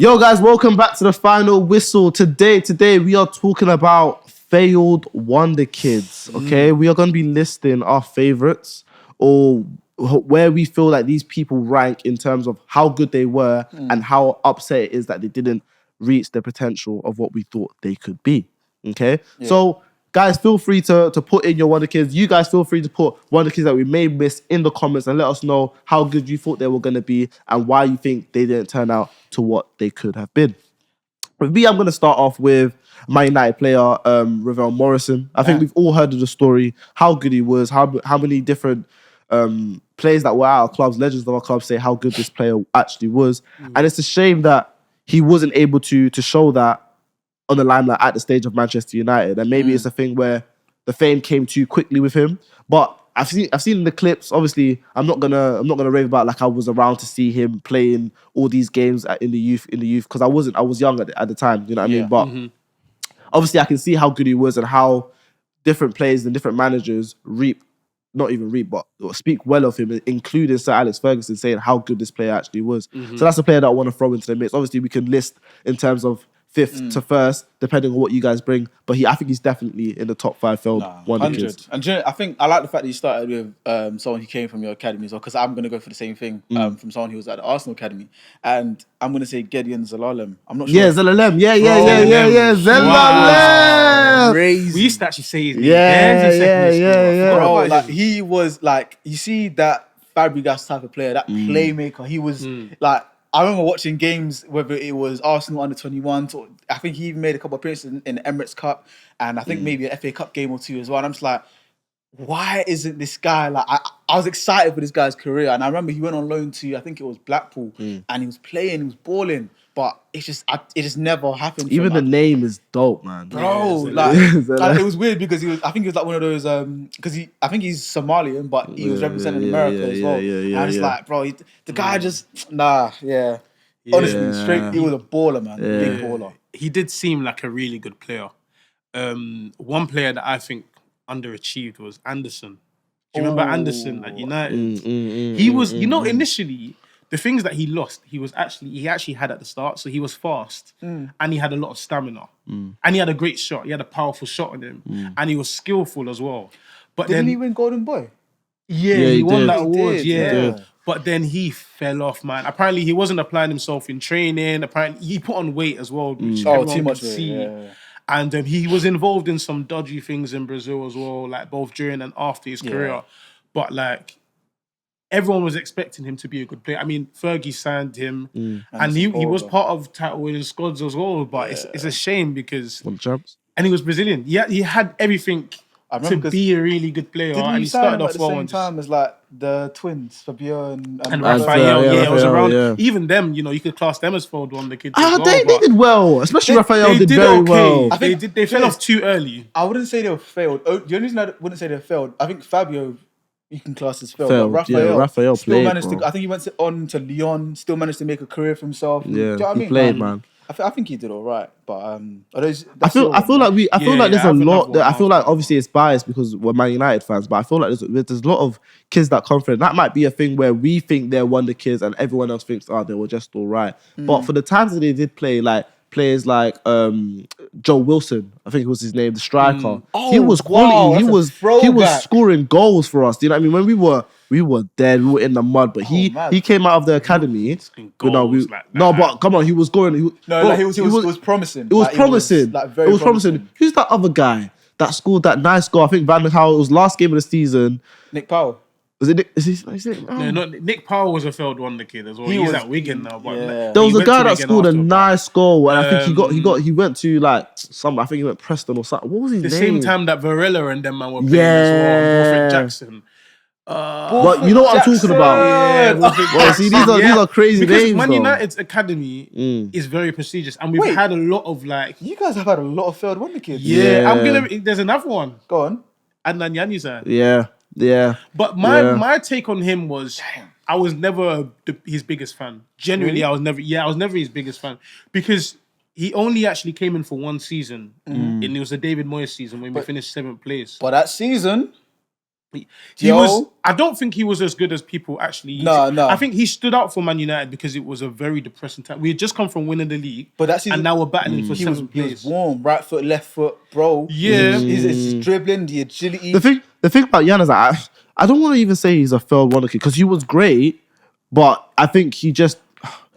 Yo, guys, welcome back to the final whistle. Today we are talking about failed Wonderkids. Okay, we are going to be listing our favorites or where we feel like these people rank in terms of how good they were and how upset it is that they didn't reach the potential of what we thought they could be. Okay, so guys, feel free to put in your Wonderkids. You guys feel free to put Wonderkids that we may miss in the comments and let us know how good you thought they were going to be and why you think they didn't turn out to what they could have been. With me, I'm going to start off with my United player, Ravel Morrison. I think we've all heard of the story, how good he was, how many different players that were at our clubs, legends of our clubs, say how good this player actually was. And it's a shame that he wasn't able to show that on the limelight at the stage of Manchester United. And maybe it's a thing where the fame came too quickly with him. But I've seen the clips. Obviously, I'm not gonna rave about like I was around to see him playing all these games in the youth because I was young at the time. You know what I mean? But obviously, I can see how good he was and how different players and different managers speak well of him, including Sir Alex Ferguson saying how good this player actually was. So that's a player that I want to throw into the mix. Obviously, we can list in terms of fifth to first, depending on what you guys bring. But I think he's definitely in the top 5 failed Wonderkids. And you know, I think I like the fact that you started with someone who came from your academy as well, because I'm going to go for the same thing from someone who was at the Arsenal academy. And I'm going to say Gideon Zelalem. I'm not sure. Yeah, Zelalem. Yeah. Zelalem. Crazy. We used to actually say his name. Yeah. Bro, like, he was like, you see that Fabregas type of player, that playmaker. He was like, I remember watching games, whether it was Arsenal under 21s, or I think he even made a couple of appearances in the Emirates Cup, and I think maybe an FA Cup game or two as well. And I'm just like, why isn't this guy like? I was excited for this guy's career, and I remember he went on loan to, I think it was Blackpool, and he was playing, he was balling, but it just never happened. Even the name is dope, man. Bro, like it was weird because I think he was like one of those because I think he's Somalian, but he was representing America as well. And I was like, bro, the guy just honestly, straight, he was a baller, man, big baller. He did seem like a really good player. One player that I think underachieved was Anderson. Do you remember Anderson at United? He was, initially the things that he lost, he actually had at the start. So he was fast and he had a lot of stamina and he had a great shot. He had a powerful shot on him and he was skillful as well. But Didn't he win Golden Boy? Yeah, he won that award. Yeah. But then he fell off, man. Apparently, he wasn't applying himself in training. Apparently, he put on weight as well, which everyone too much could weight. see. Yeah. And he was involved in some dodgy things in Brazil as well, like both during and after his career. But like, everyone was expecting him to be a good player. I mean, Fergie signed him, and he was part of title winning squads as well. But it's a shame because and he was Brazilian. Yeah, he had everything to be a really good player. Didn't and he he sign started him off at the well. same time as like the twins, Fabio and Raphael? Yeah, it was around. Yeah. Even them, you could class them as failed Wonderkids. They did well, especially Raphael did very okay. well. I think they fell off too early. I wouldn't say they were failed. The only reason I wouldn't say they failed, I think Fabio, you can class as failed. But Raphael still played, managed bro. to. I think he went on to Lyon, still managed to make a career for himself. Yeah, Do you know what I mean? played, man. I think he did all right, but I feel like there's a lot. I feel like obviously it's biased because we're Man United fans, but I feel like there's a lot of kids that come from it. That might be a thing where we think they're wonder kids and everyone else thinks they were just all right. But for the times that they did play, like players like Joe Wilson, I think it was his name, the striker. He was quality. He was scoring goals for us. Do you know what I mean? When we were dead, we were in the mud, but he came out of the academy. But come on, he was scoring. He was promising. It was promising. It was promising. Who's that other guy that scored that nice goal? I think Van der Gaal. It was last game of the season. Nick Powell. Was it Nick? Is it? No, Nick Powell was a failed Wonderkid as well. He's at Wigan now. But there was a guy that scored a nice goal, and I think he went to like I think he went Preston or something. What was his name? The same time that Varela and them man were playing as well. Wilfred Jackson. But you know what I'm talking about. Well, see, these are crazy because names. Man United's academy is very prestigious, and we've had a lot of like. You guys have had a lot of failed Wonderkids. Yeah, there's another one. Go on. Adnan Januzaj. Yeah. But my take on him was, I was never his biggest fan. Genuinely, really? I was never his biggest fan because he only actually came in for one season, and it was the David Moyes season when we finished 7th place. But that season. He was. I don't think he was as good as people actually. No. I think he stood out for Man United because it was a very depressing time. We had just come from winning the league, but that's and now we're battling for seventh place. He was warm, right foot, left foot, bro. Yeah, he's dribbling, the agility. The thing about Jan is that I don't want to even say he's a failed wonder kid because he was great, but I think he just.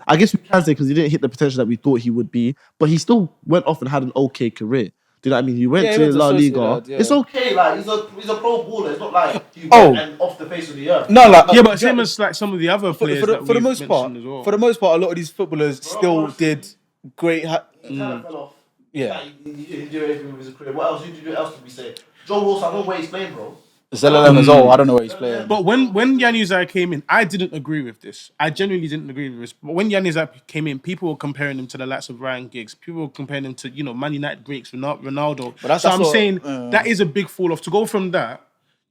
I guess we can say because he didn't hit the potential that we thought he would be, but he still went off and had an okay career. Do you know what I mean? He went to La Liga. Yeah. It's okay, like he's a pro baller. It's not like he went and off the face of the earth. No, like but same as like some of the other players for the most part. As well. For the most part, a lot of these footballers still did great. He kind of fell off. Yeah. He didn't do anything with his career. What else did we say? Joe Wilson, I don't know where he's playing, bro. Zelalem as well. I don't know where he's playing. But when Jan Uzaj came in, I didn't agree with this. I genuinely didn't agree with this. But when Jan Uzaj came in, people were comparing him to the likes of Ryan Giggs. People were comparing him to, Man United greats, Ronaldo. So I'm saying that is a big fall off. To go from that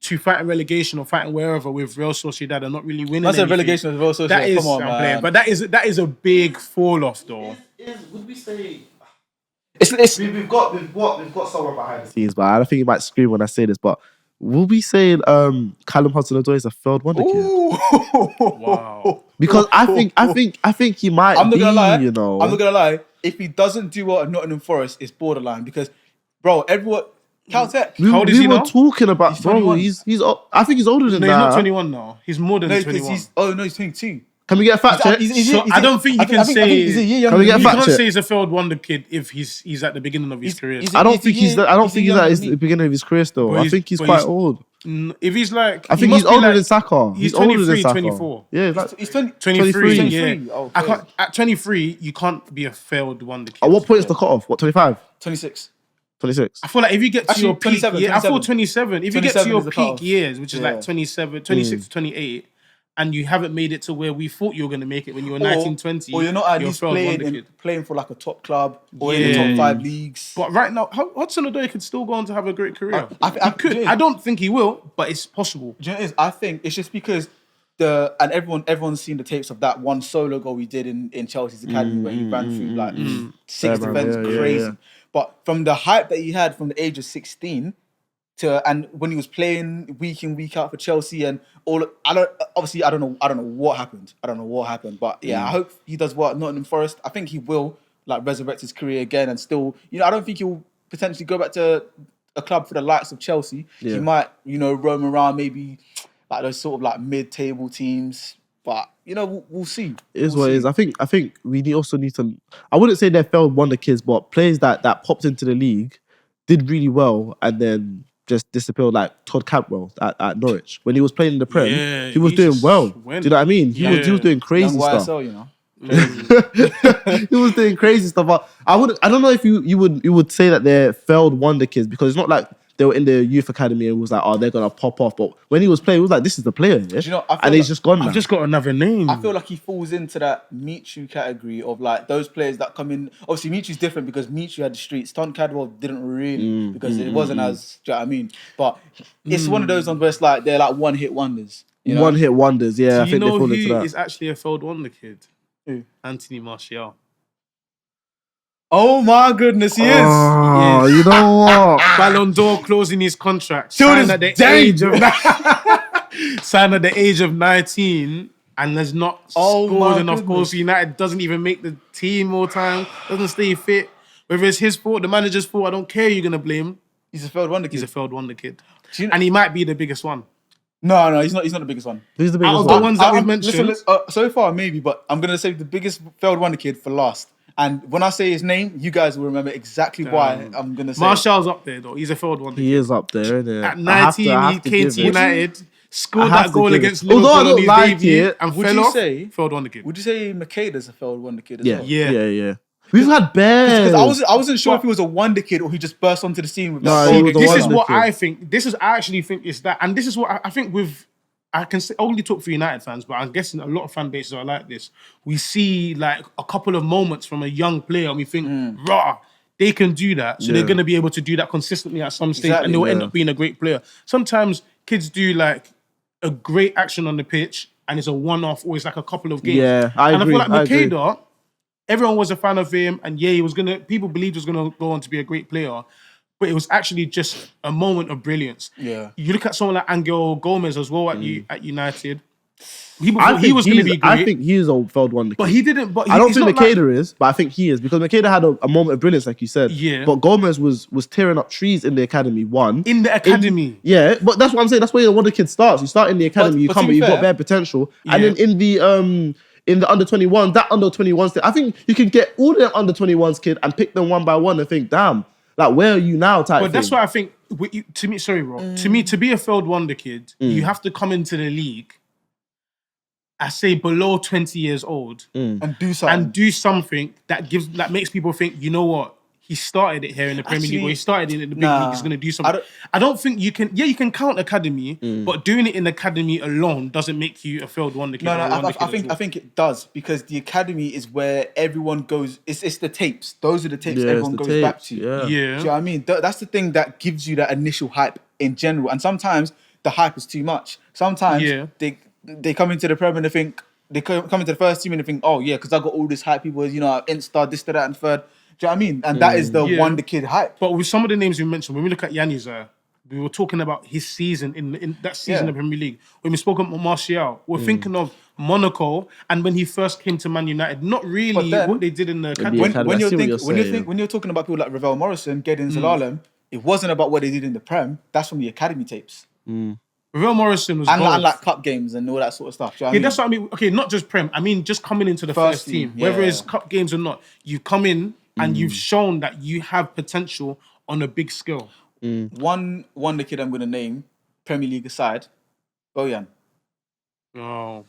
to fighting relegation or fighting wherever with Real Sociedad and not really winning That's a relegation with Real Sociedad. That is, come on, man. But that is a big fall off, though. Would we say... We've got someone behind the scenes, but I don't think he might scream when I say this, but will we say Callum Hudson-Odoi is a failed wonder kid? Wow. Because I think he might I'm not gonna lie. you know. I'm not gonna lie. If he doesn't do well at Nottingham Forest, it's borderline because, bro, everyone. Caltech. How old is he now? We were talking about, he's bro. 21. He's. I think he's older than that. No, he's not 21 now. He's more than 21. He's 22. Can we get a fact check? I don't think you can say. He's a year younger. Can we get a you fact can't check? say he's a failed wonder kid if he's at the beginning of his career. I don't think he's at the beginning of his career still. I think he's quite old. If he's like, I think he's older than Saka. He's older 23, than Saka. 24. Yeah, he's 23. 23. 23. Yeah. Okay. At 23, you can't be a failed wonder kid. At what point is the cutoff? What, 25? 26. 26. I feel like if you get to your peak, 27. I feel 27. If you get to your is the peak cutoff. years, which is like 27, 26 to 28, and you haven't made it to where we thought you were going to make it when you were 19, 20, or you're not at least playing for like a top club or in the top 5 leagues. But right now, Hudson-Odoi could still go on to have a great career. I could. I don't think he will, but it's possible. Do you know what it is? I think it's just because everyone's seen the tapes of that one solo goal we did in Chelsea's academy where he ran through like 6 defenders, crazy. But from the hype that he had from the age of 16 and when he was playing week in, week out for Chelsea and I don't know what happened. But yeah, I hope he does well at Nottingham Forest. I think he will like resurrect his career again and still, I don't think he'll potentially go back to a club for the likes of Chelsea. Yeah. He might, roam around maybe like those sort of like mid-table teams. But we'll see. It is what it is. I think we also need to. I wouldn't say they're failed wonder kids, but players that popped into the league did really well and then just disappeared. Like Todd Cantwell at Norwich when he was playing in the Prem, he was doing well. Do you know what I mean? He was doing crazy stuff. YSL, He was doing crazy stuff. But I don't know if you would say that they're failed wonder kids because it's not like they were in the youth academy and it was like, oh, they're gonna pop off. But when he was playing, it was like, this is the player, yeah? And he's just gone now. I've just got another name. I feel like he falls into that Michu category of like those players that come in. Obviously, Michu's different because Michu had the streets. Ton Cadwell didn't really because it wasn't as. Do you know what I mean? But it's one of those ones where it's like they're like one-hit wonders. One-hit wonders, yeah. I think they fall into that. Who is actually a failed wonder kid? Who? Anthony Martial. Oh my goodness, he is. Oh, you know what? Ballon d'Or closing his contract. Signed at the age of 19 and has not scored enough goals for United. Doesn't even make the team all time. Doesn't stay fit. Whether it's his fault, the manager's fault, I don't care. You're gonna blame. He's a failed wonder kid. He's a failed wonder kid, and he might be the biggest one. No, he's not. He's not the biggest one. Who's the biggest one? Out of the ones that we've mentioned. Listen, so far, maybe, but I'm gonna save the biggest failed wonder kid for last. And when I say his name, you guys will remember exactly why I'm going to say Martial's up there, though. He's a failed wonder kid. He is up there, isn't he? At 19, he came to United, scored that goal against Liverpool on his debut, and fell off. Failed wonder kid. Would you say Makeda's a failed wonder kid as well? Yeah. We've had bears. Because I wasn't sure if he was a wonder kid or he just burst onto the scene with that. This is what I think. I actually think is that. And this is what I think with... I can only talk for United fans, but I'm guessing a lot of fan bases are like this. We see like a couple of moments from a young player and we think, rah, they can do that. So they're going to be able to do that consistently at some stage and they'll end up being a great player. Sometimes kids do like a great action on the pitch and it's a one-off or it's like a couple of games. Yeah, I agree. And I feel like Makeda, everyone was a fan of him and people believed he was going to go on to be a great player. but it was actually just a moment of brilliance. Yeah. You look at someone like Angel Gomez as well at United. People thought he was going to be great. I think he is a failed wonder kid. But he didn't. But I don't he's think not Makeda is, but I think he is because Makeda had a moment of brilliance, like you said. Yeah. But Gomez was tearing up trees in the academy. In the academy. Yeah, but that's what I'm saying. That's where the wonder kid starts. You start in the academy, you come, but you've got bare potential, and then in the under 21, that under 21s, I think you can get all them under 21s kid and pick them one by one and think, damn, like where are you now? Type. But that's thing. why I think to me, sorry, Rob. To me, to be a failed wonder kid, you have to come into the league. I say below 20 years old and do something that makes people think, you know what, he started it here in the Premier League, or he started it in the big league, he's going to do something. I don't think you can. Yeah, you can count academy, but doing it in academy alone doesn't make you a failed wonder kid. I think it does, because the academy is where everyone goes. It's the tapes. Those are the tapes everyone goes back to. Yeah. Do you know what I mean? That's the thing that gives you that initial hype in general. And sometimes the hype is too much. Sometimes they come into the Prem and they think, they come into the first team and they think, oh yeah, because I got all this hype, people, Insta, this, that, and third. Do you know what I mean? And that is the wonder kid hype. But with some of the names you mentioned, when we look at Yanni's, we were talking about his season in that season of the Premier League. When we spoke about Martial, we're thinking of Monaco, and when he first came to Man United, not really what they did in the academy. When you're talking about people like Ravel Morrison, Gedin Zelalem, it wasn't about what they did in the Prem. That's from the academy tapes. Ravel Morrison was and like cup games and all that sort of stuff. Do you know what I mean? That's what I mean. Okay, not just Prem. I mean, just coming into the first team, whether it's cup games or not, you come in and you've shown that you have potential on a big scale. One wonder kid I'm going to name, Premier League aside, Bojan. Oh.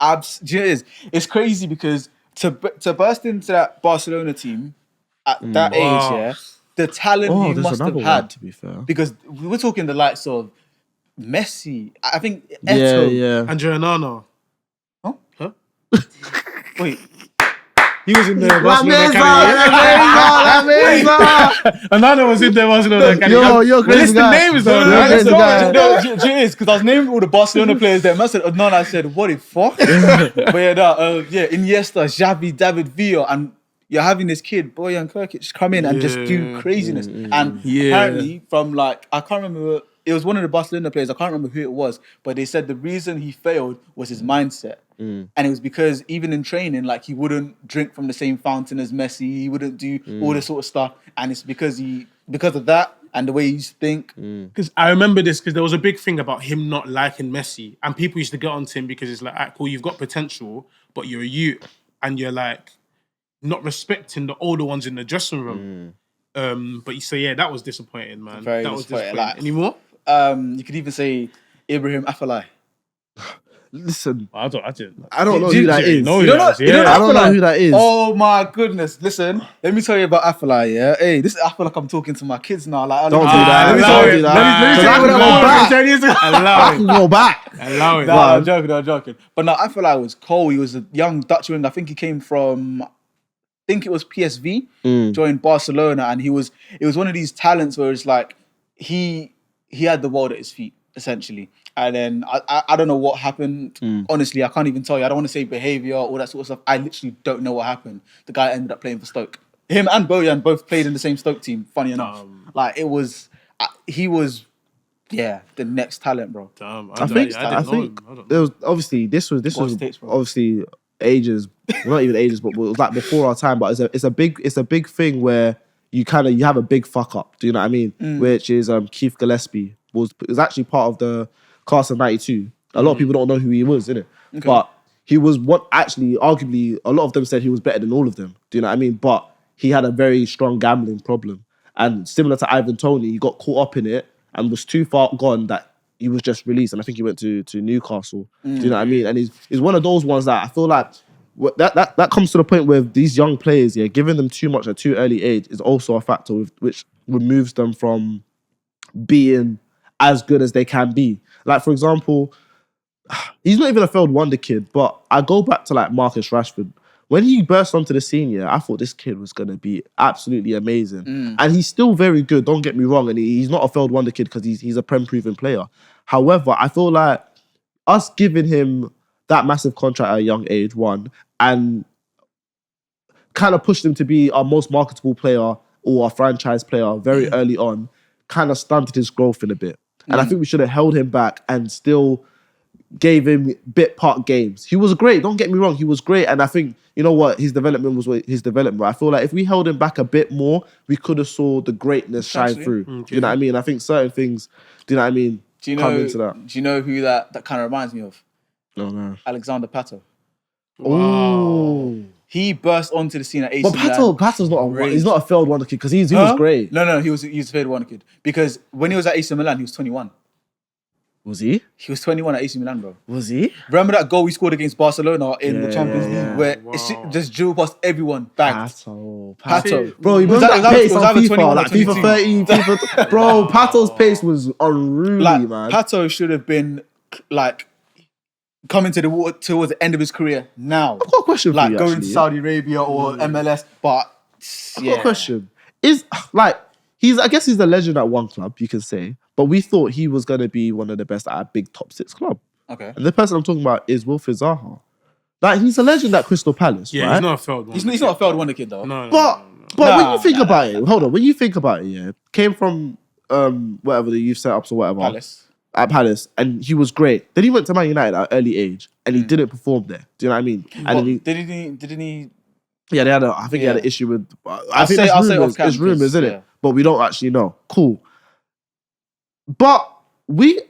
Do you know what it is? It's crazy because to burst into that Barcelona team at that age, the talent he must have had. To be fair, because we're talking the likes of Messi. I think Eto'o. Andrea Nana. Huh? Wait. He was in the Barcelona academy. Another was in the Barcelona academy. You're crazy guy. Names though. It is because I was naming all the Barcelona players there. I said, I said, what the fuck? But Iniesta, Xavi, David Villa, and you're having this kid, Bojan Krkić, come in and just do craziness. And apparently, from I can't remember. It was one of the Barcelona players. I can't remember who it was, but they said the reason he failed was his mindset. And it was because even in training, he wouldn't drink from the same fountain as Messi. He wouldn't do all this sort of stuff. And it's because of that and the way he used to think. Because I remember this, because there was a big thing about him not liking Messi. And people used to get onto him because it's like, all right, cool, you've got potential, but you're a youth. And you're not respecting the older ones in the dressing room. But you say, that was disappointing, man. Very that was disappointing. Any more? You could even say Ibrahim Afellay. Listen, I don't know who that is. You don't know I don't know who that is. Oh my goodness! Listen, let me tell you about Afellay. Yeah, hey, this I feel like I'm talking to my kids now. Don't do that. Don't do that. I can go back. Allow it. No, I'm joking. But no, Afellay was cold. He was a young Dutch winger. I think he came from, it was PSV, joined Barcelona, and it was one of these talents where it's like he had the world at his feet, essentially. And then I don't know what happened. Honestly, I can't even tell you. I don't want to say behaviour, all that sort of stuff. I literally don't know what happened. The guy ended up playing for Stoke. Him and Bojan both played in the same Stoke team, funny enough. He was the next talent, bro. I think there was obviously this was obviously ages, well, not even ages, but it was before our time. But it's a big thing where you have a big fuck up. Do you know what I mean? Which is Keith Gillespie was actually part of the class of '92. A lot of people don't know who he was, innit? Okay. But he was arguably, a lot of them said he was better than all of them. Do you know what I mean? But he had a very strong gambling problem. And similar to Ivan Toney, he got caught up in it and was too far gone that he was just released. And I think he went to Newcastle. Do you know what I mean? And he's one of those ones that I feel like that comes to the point where these young players, giving them too much at too early age is also a factor which removes them from being as good as they can be. For example, he's not even a failed wonder kid, but I go back to Marcus Rashford. When he burst onto the scene, I thought this kid was going to be absolutely amazing. And he's still very good, don't get me wrong, and he's not a failed wonder kid because he's a Prem-proven player. However, I feel like us giving him that massive contract at a young age, and kind of pushed him to be our most marketable player or a franchise player very early on kind of stunted his growth in a bit. And I think we should have held him back and still gave him bit part games. He was great. Don't get me wrong. He was great. And I think, you know what? His development was his development. I feel like if we held him back a bit more, we could have saw the greatness shine through. Do you know what I mean? I think certain things, do you know what I mean? Come into that. Do you know who that kind of reminds me of? No. Alexander Pato. Oh. He burst onto the scene at AC But Pato's he's not a failed wonder kid because he was great. No, he was a failed wonder kid. Because when he was at AC Milan, he was 21. Was he? He was 21 at AC Milan, bro. Was he? Remember that goal we scored against Barcelona in the Champions League where it's just dribbled past everyone, bagged. Pato. Bro, you remember that pace on FIFA? Like FIFA 13, FIFA... Bro, Pato's pace was unruly, man. Pato should have been, like, coming to the water towards the end of his career now. I've got a question for you, going to Saudi Arabia or MLS, but... I've got a question. I guess he's a legend at one club, you can say, but we thought he was going to be one of the best at a big top 6 club. Okay. And the person I'm talking about is Wilfried Zaha. Like, he's a legend at Crystal Palace, right? He's not a failed one. He's not a failed wonder kid, though. No. But when you think about it, hold on, when you think about it, yeah, came from whatever the youth setups or whatever. At Palace, and he was great. Then he went to Man United at an early age, and he didn't perform there. Do you know what I mean? And then didn't he? Yeah, I think he had an issue with. I'll say it's rumors, isn't it? But we don't actually know. Cool. But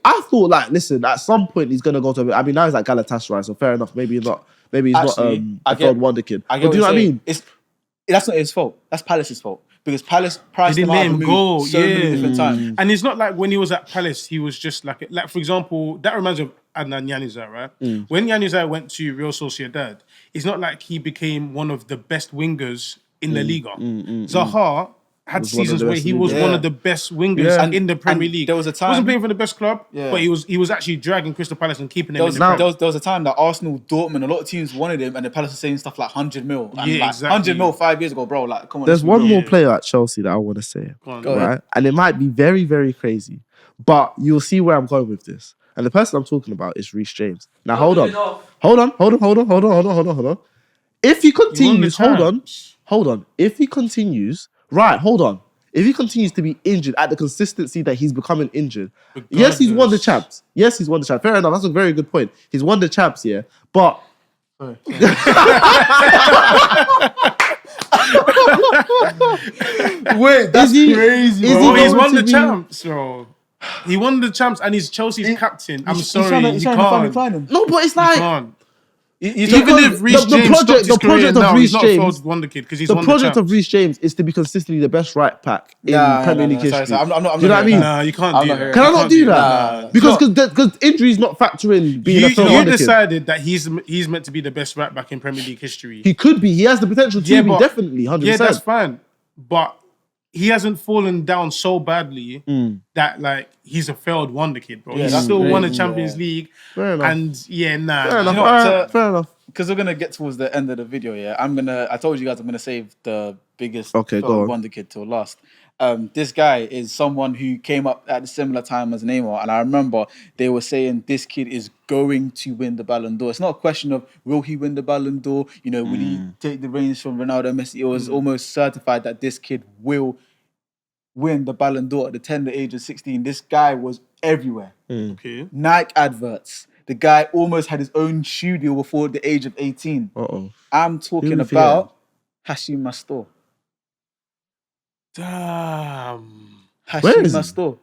I thought, like, listen, at some point he's gonna go to. I mean, now he's at Galatasaray, so fair enough. Maybe he's not a failed wonder kid. But do you know what I mean? That's not his fault. That's Palace's fault. Because Palace priced him out of the move so many different times. And it's not like when he was at Palace, he was just like for example, that reminds me of Adnan Januzaj, right? When Januzaj went to Real Sociedad, it's not like he became one of the best wingers in the Liga. Zaha had seasons where he was one of the best wingers in the Premier League. There was a time he wasn't playing for the best club, but he was actually dragging Crystal Palace and keeping them in the Premier. There was a time that Arsenal, Dortmund, a lot of teams wanted him, and the Palace were saying stuff like 100 mil. And exactly. 100 mil 5 years ago, bro. Like, come on. There's one more player at Chelsea that I want to say, Go ahead. And it might be very, very crazy, but you'll see where I'm going with this. And the person I'm talking about is Reece James. Now, hold on. If he continues, hold on. If he continues, if he continues to be injured at the consistency that he's becoming injured, yes, he's won the champs. Fair enough. That's a very good point. He's won the champs, yeah. But wait, that's crazy. He's won the champs, bro. He won the champs and he's Chelsea's captain. I'm sorry, he can't. No, but it's like. Even if Reece James stopped his career now, he's not a failed wonder kid because he's won the champs. The project of Reece James is to be consistently the best right back in Premier League history. Sorry. Do you know what I mean? No, you can't do that. Can I not do that? Because injuries not factoring being a failed wonder kid. You decided that he's meant to be the best right back in Premier League history. He could be. He has the potential to be, definitely, 100%. Yeah, that's fine. But he hasn't fallen down so badly that, like, he's a failed wonder kid, bro. He still won a Champions League. Fair enough. And, Fair enough. Fair enough. Because we're gonna get towards the end of the video, I told you guys I'm gonna save the biggest wonder kid till last. This guy is someone who came up at a similar time as Neymar, and I remember they were saying this kid is going to win the Ballon d'Or. It's not a question of will he win the Ballon d'Or, will he take the reins from Ronaldo, Messi. It was almost certified that this kid will win the Ballon d'Or at the tender age of 16. This guy was everywhere. Okay. Nike adverts. The guy almost had his own shoe deal before the age of 18. I'm talking about Hashim Mastor. Damn. Hashim Mastor.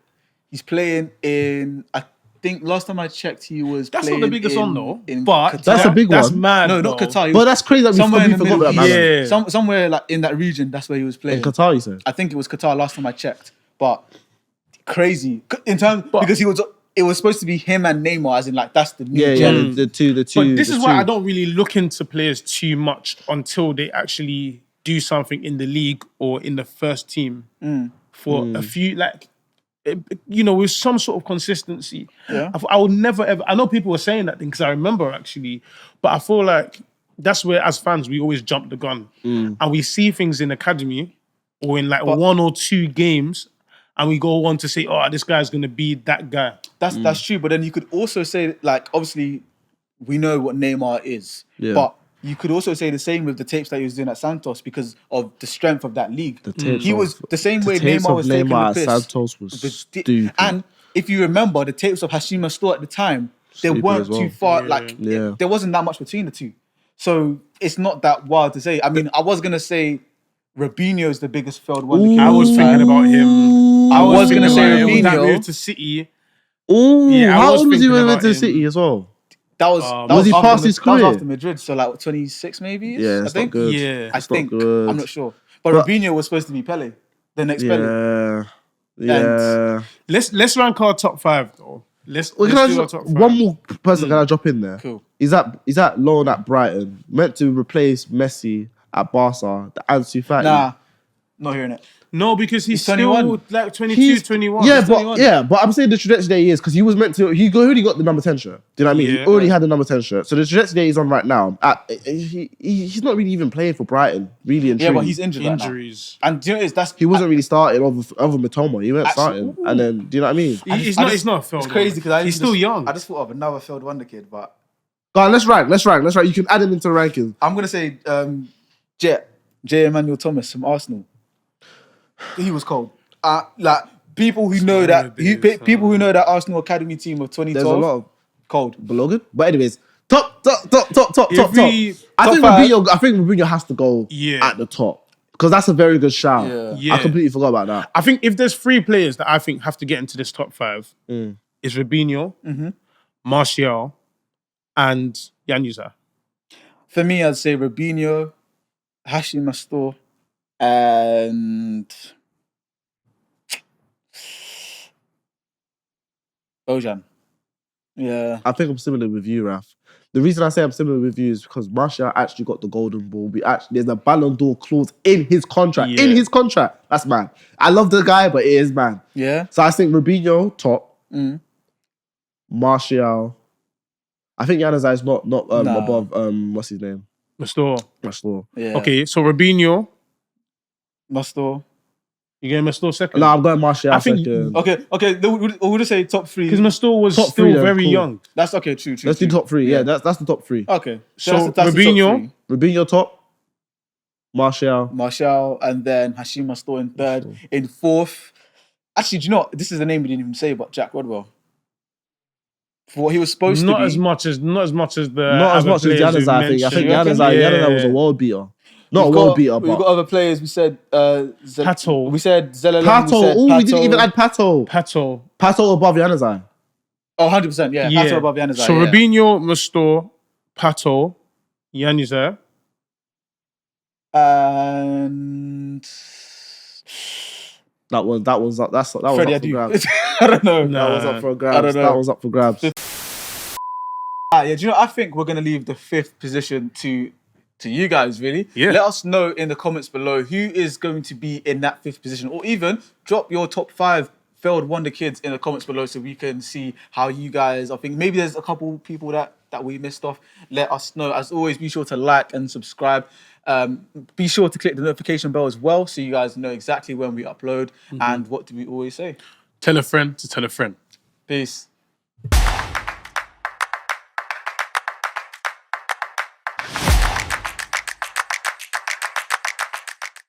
He's playing in, I think last time I checked, he was That's playing not the biggest one though. But Qatar. That's a big one. That's mad. No, not Qatar. But that's crazy that we somewhere in the forgot Middle about East. that. Somewhere like in that region, that's where he was playing. In Qatar, you said? I think it was Qatar last time I checked. But crazy. In terms, because it was supposed to be him and Neymar, as in like that's the new gen. The two. But this is why I don't really look into players too much until they actually do something in the league or in the first team for a few, like, with some sort of consistency. Yeah. I would never ever. I know people were saying that thing because I remember actually, but I feel like that's where as fans we always jump the gun and we see things in academy or in like one or two games. And we go on to say, this guy's going to be that guy. That's true. But then you could also say, like, obviously, we know what Neymar is. Yeah. But you could also say the same with the tapes that he was doing at Santos because of the strength of that league. tapes He was of- the same the way tapes Neymar of was taking Neymar the at piss. Santos was stupid. And if you remember, the tapes of Hashima Store at the time, they Stupid weren't as well. too far. Yeah. Like Yeah. there wasn't that much between the two, so it's not that wild to say. I mean, I was gonna say Robinho is the biggest failed wonder kid. I was thinking about him. I was gonna say with that Robinho. move to City. Ooh, Yeah, I how was old was he thinking when he went about to the him. City as well? That was Was he after past his That was career? after Madrid, so like 26 maybe. Yeah, I it's think. not good. Yeah. I It's not think good. I'm not sure, but Robinho was supposed to be Pele, the next Pele. Yeah. Let's rank our top 5 though. Let's Well, do can I our just, top 5. one more person can I drop in there? Cool. He's at loan at Brighton, meant to replace Messi at Barca, the Ansu Fati. Nah, not hearing it. No, because he's still 21. like 22, He's 21. Yeah, He's but 21. I'm saying the trajectory that he is because he was meant to. He already got the number 10 shirt. Do you know what I mean? Yeah. He already had the number 10 shirt. So the trajectory that he's on right now, he's not really even playing for Brighton, really and Yeah, truly. but he's injured Injuries. right now. And do you know what it is? He wasn't really starting over Matoma. He weren't Actually, starting, and then do you know what I mean? He's not a failed It's crazy because he's still young. I just thought of another failed wonder kid, but Go on, let's rank. You can add him into the rankings. I'm gonna say J. Emmanuel Thomas from Arsenal. He was cold. Like people who know that people who know that Arsenal academy team of 2012. There's a lot of cold. below good. But anyways, top. I think five. Robinho has to go Yeah. at the top because that's a very good shout. Yeah. I completely forgot about that. I think if there's 3 players that I think have to get into this top 5, is Robinho, Martial, and Yanuza. For me, I'd say Robinho, Hashim Mastor, and Ojan. Yeah. I think I'm similar with you, Raf. The reason I say I'm similar with you is because Martial actually got the golden ball. There's a Ballon d'Or clause in his contract. Yeah. In his contract. That's man. I love the guy, but it is man. Yeah. So I think Robinho, top. Martial. I think Yanazai is not above, what's his name? Mastor. Yeah. Okay, so Robinho. Mastor. You getting Mastor second? No, I'm going Martial I think- second. Okay. We'll just say top 3. Because Mastor was Top still 3 then, very cool. young. That's okay. True. Let's do top 3. Yeah, that's the top 3. Okay. So that's the top Robinho, 3. Robinho top. Martial. Martial, and then Hashim Mastor in 3rd. In 4th, actually, do you know what? This is the name we didn't even say, but Jack Rodwell. For what he was supposed to be. not as much as the Not as other much as players we've Yanazai, I think. I think mentioned. Yanazai was a world beater. Not a world beater, We've got but other players. We said Pato. We said Zelalem. Pato. Oh, we didn't even add Pato. Pato. Pato above Yanazai. Oh, 100%. Yeah. Pato above Yanazai. So yeah. Robinho, Mastor, Pato, Yanuza. And That's up Freddie for Adu. grabs. I don't know. Nah. That was up for I grabs. don't know. That was up for grabs. Yeah, do you know? I think we're gonna leave the 5th position to you guys. Really. Yeah. Let us know in the comments below who is going to be in that 5th position, or even drop your top 5 failed wonder kids in the comments below so we can see how you guys are thinking. Maybe there's a couple people that we missed off. Let us know. As always, be sure to like and subscribe. Be sure to click the notification bell as well so you guys know exactly when we upload. And what do we always say? Tell a friend to tell a friend. Peace.